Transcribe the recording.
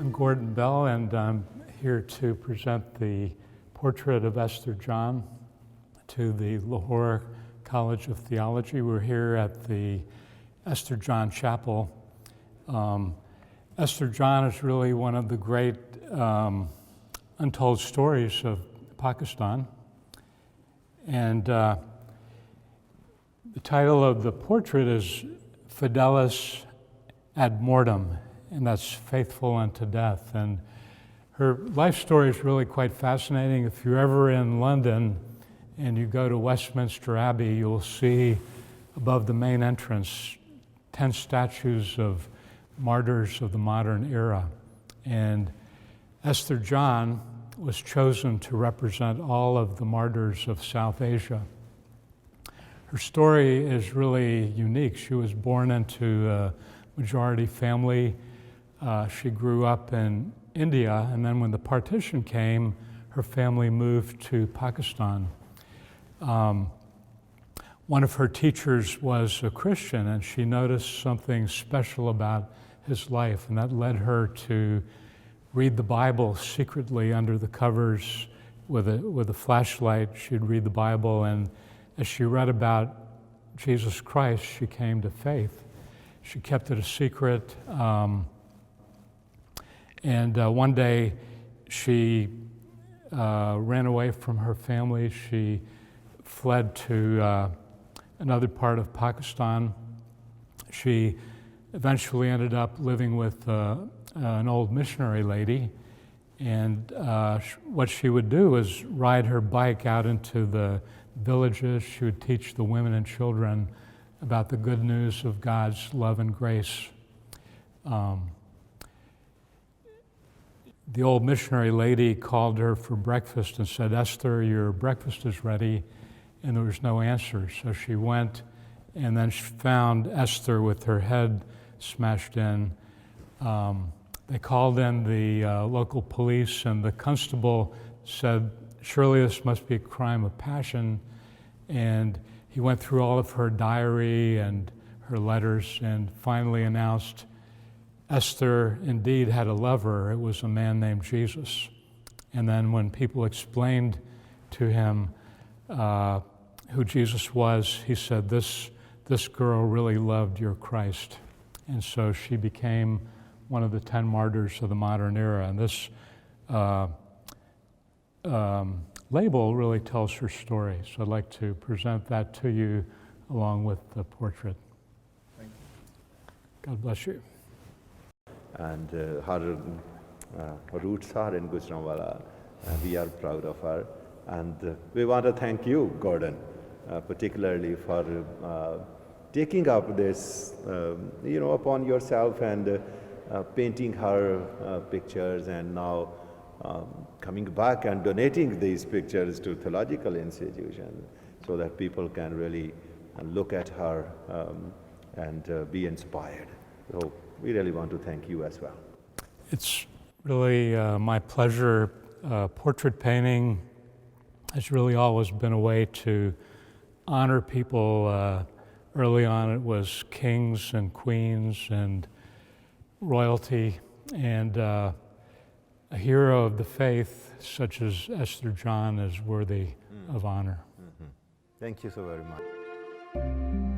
I'm Gordon Bell, and I'm here to present the portrait of Esther John to the Lahore College of Theology. We're here at the Esther John Chapel. Esther John is really one of the great untold stories of Pakistan. And the title of the portrait is Fidelis ad Mortem, and that's faithful unto death. And her life story is really quite fascinating. If you're ever in London and you go to Westminster Abbey, you'll see above the main entrance 10 statues of martyrs of the modern era. And Esther John was chosen to represent all of the martyrs of South Asia. Her story is really unique. She was born into a majority family. She grew up in India, and then when the partition came, her family moved to Pakistan. One of her teachers was a Christian, and she noticed something special about his life, and that led her to read the Bible secretly under the covers with a flashlight. She'd read the Bible, and as she read about Jesus Christ, she came to faith. She kept it a secret, and one day she ran away from her family. She fled to another part of Pakistan. She eventually ended up living with an old missionary lady, and what she would do is ride her bike out into the villages. She would teach the women and children about the good news of God's love and grace. The old missionary lady called her for breakfast and said, "Esther, your breakfast is ready," and there was no answer. So she went, and then she found Esther with her head smashed in. They called in the local police, and the constable said, "Surely this must be a crime of passion." And he went through all of her diary and her letters and finally announced Esther indeed had a lover. It was a man named Jesus. And then when people explained to him who Jesus was, he said, this girl really loved your Christ. And so she became one of the 10 martyrs of the modern era. And this label really tells her story. So I'd like to present that to you along with the portrait. Thank you. God bless you. And her roots are in Gujranwala. We are proud of her. And we want to thank you, Gordon, particularly for taking up this, upon yourself and painting her pictures, and now coming back and donating these pictures to theological institutions so that people can really look at her and be inspired. So we really want to thank you as well. It's really my pleasure. Portrait painting has really always been a way to honor people. Early on it was kings and queens and royalty, and a hero of the faith such as Esther John is worthy of honor. Thank you so very much.